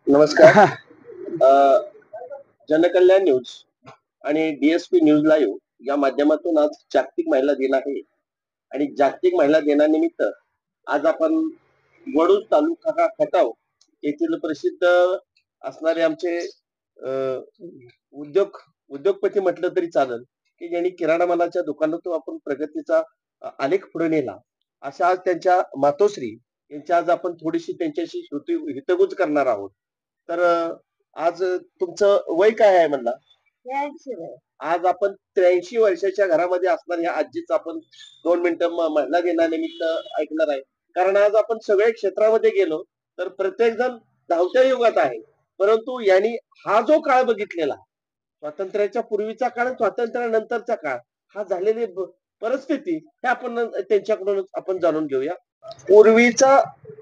नमस्कार. अ, जनकल्याण न्यूज आणि DSP न्यूज लाईव्ह या माध्यमातून आज जागतिक महिला दिन आहे आणि जागतिक महिला दिनानिमित्त आज आपण वडूज तालुका खटाव येथील प्रसिद्ध असणारे आमचे अ, उद्योग उद्योगपती म्हटलं तरी चालेल, की ज्यांनी किराणा मालाच्या दुकानातून आपण प्रगतीचा आलेख पुढे नेला. अशा आज त्यांच्या मातोश्री यांची आज आपण थोडीशी त्यांच्याशी हितगुज करणार आहोत. तर आज तुमचं वय काय आहे म्हणला? 83 वय. आज आपण 83 वर्षाच्या घरामध्ये असणाऱ्या ह्या आजीचं आपण 2 मिनिटं महिला दिनानिमित्त ऐकणार आहे. कारण आज आपण सगळ्या क्षेत्रामध्ये गेलो, तर प्रत्येक जण धावत्या युगात आहे. परंतु यांनी हा जो काळ बघितलेला, स्वातंत्र्याच्या पूर्वीचा काळ आणि स्वातंत्र्यानंतरचा काळ, हा झालेली परिस्थिती हे आपण त्यांच्याकडूनच आपण जाणून घेऊया. पूर्वीचा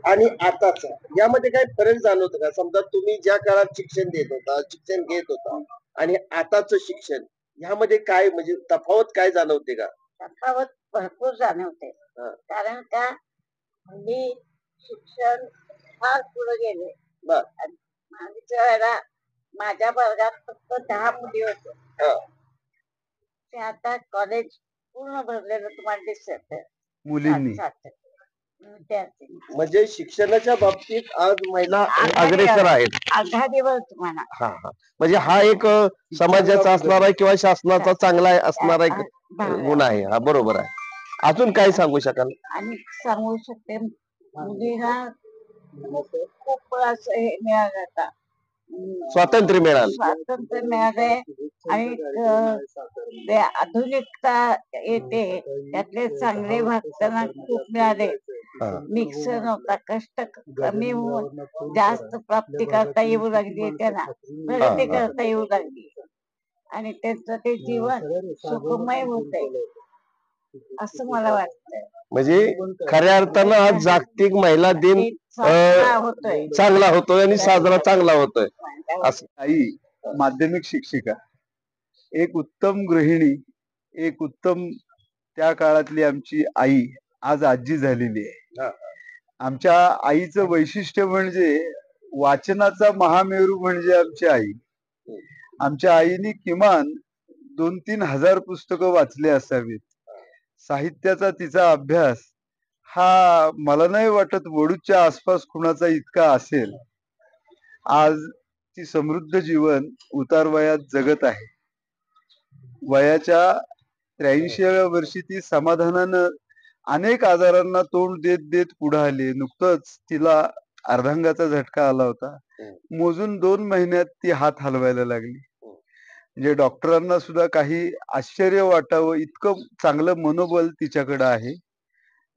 आणि आताचा यामध्ये काही फरक जाणवतो का? समजा तुम्ही ज्या काळात शिक्षण घेत होता आणि आताचं शिक्षण ह्यामध्ये काय म्हणजे तफावत काय जाणवते का? तफावत भरपूर जाणवते. हां. कारण का हल्ली शिक्षण फार पुढे गेले. बर. आणि मागच्या वेळेला माझ्या वर्गात फक्त 10 मुली होत्या. हां. ते आता कॉलेज पूर्ण भरलेलं तुम्हाला दिसत मुलींनी. विद्यार्थी म्हणजे शिक्षणाच्या बाबतीत आज महिला आघाडीवर अग्रेसर आहेत. आघाडीवर तुम्हाला हा हा म्हणजे हा एक समाजाचा असणारा किंवा शासनाचा चांगला असणारा एक गुण आहे. हा बरोबर आहे. अजून काय सांगू शकाल? आणि सांगू शकते मुलीला खूप असं हे मिळालं आता. स्वातंत्र्य मिळालं. स्वातंत्र्य मिळालंय आणि ते आधुनिकता येते त्यातले चांगले भाग त्यांना खूप मिळाले. मिक्सर नव्हता, कष्ट कमी होऊन जास्त प्राप्ती करता येऊ लागली, त्यांना प्रगती करता येऊ लागली आणि त्यांचं ते जीवन सुखमय होतंय असं मला वाटतंय. म्हणजे खऱ्या अर्थानं आज जागतिक महिला दिन चांगला होतोय आणि साजरा चांगला होतोय. असं आई माध्यमिक शिक्षिका, एक उत्तम गृहिणी, एक उत्तम त्या काळातली आमची आई आज आजी झालेली आहे. आमच्या आईचं वैशिष्ट्य म्हणजे वाचनाचा महामेरू म्हणजे आमची आई. आमच्या आईने किमान 2-3 हजार पुस्तकं वाचले असावीत. साहित्याचा तिचा अभ्यास हा मला नाही वाटत वडूच्या आसपास कुणाचा इतका असेल. आज ती समृद्ध जीवन उतार वयात जगत आहे. वयाच्या 83व्या वर्षी ती समाधानानं अनेक आजारांना तोंड देत देत पुढे आली. नुकतंच तिला अर्धांगाचा झटका आला होता. मोजून 2 महिन्यात ती हात हलवायला लागली. म्हणजे डॉक्टरांना सुद्धा काही आश्चर्य वाटावं इतकं चांगलं मनोबल तिच्याकडे आहे.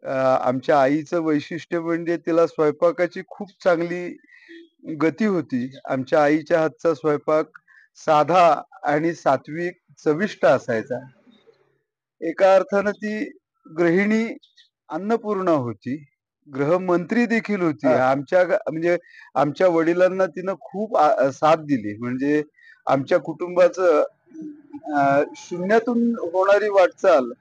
आमच्या आईचं वैशिष्ट्य म्हणजे तिला स्वयंपाकाची खूप चांगली गती होती. आमच्या आईच्या हातचा स्वयंपाक साधा आणि सात्विक चविष्ट असायचा. एका अर्थानं ती गृहिणी अन्नपूर्णा होती, गृहमंत्री देखील होती. म्हणजे आमच्या वडिलांना तिनं खूप साथ दिली. म्हणजे आमच्या कुटुंबाचं शून्यातून होणारी वाटचाल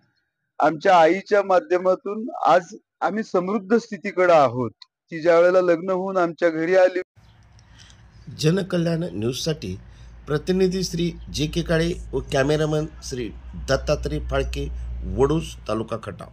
आमच्या आईच्या माध्यमातून आज आम्ही समृद्ध स्थितीकडे आहोत. ती ज्या वेळेला लग्न होऊन आमच्या घरी आली. जनकल्याण न्यूजसाठी प्रतिनिधी श्री JK काळे व कॅमेरामन श्री दत्तात्रय फाळके, वडूज, तालुका खटाव.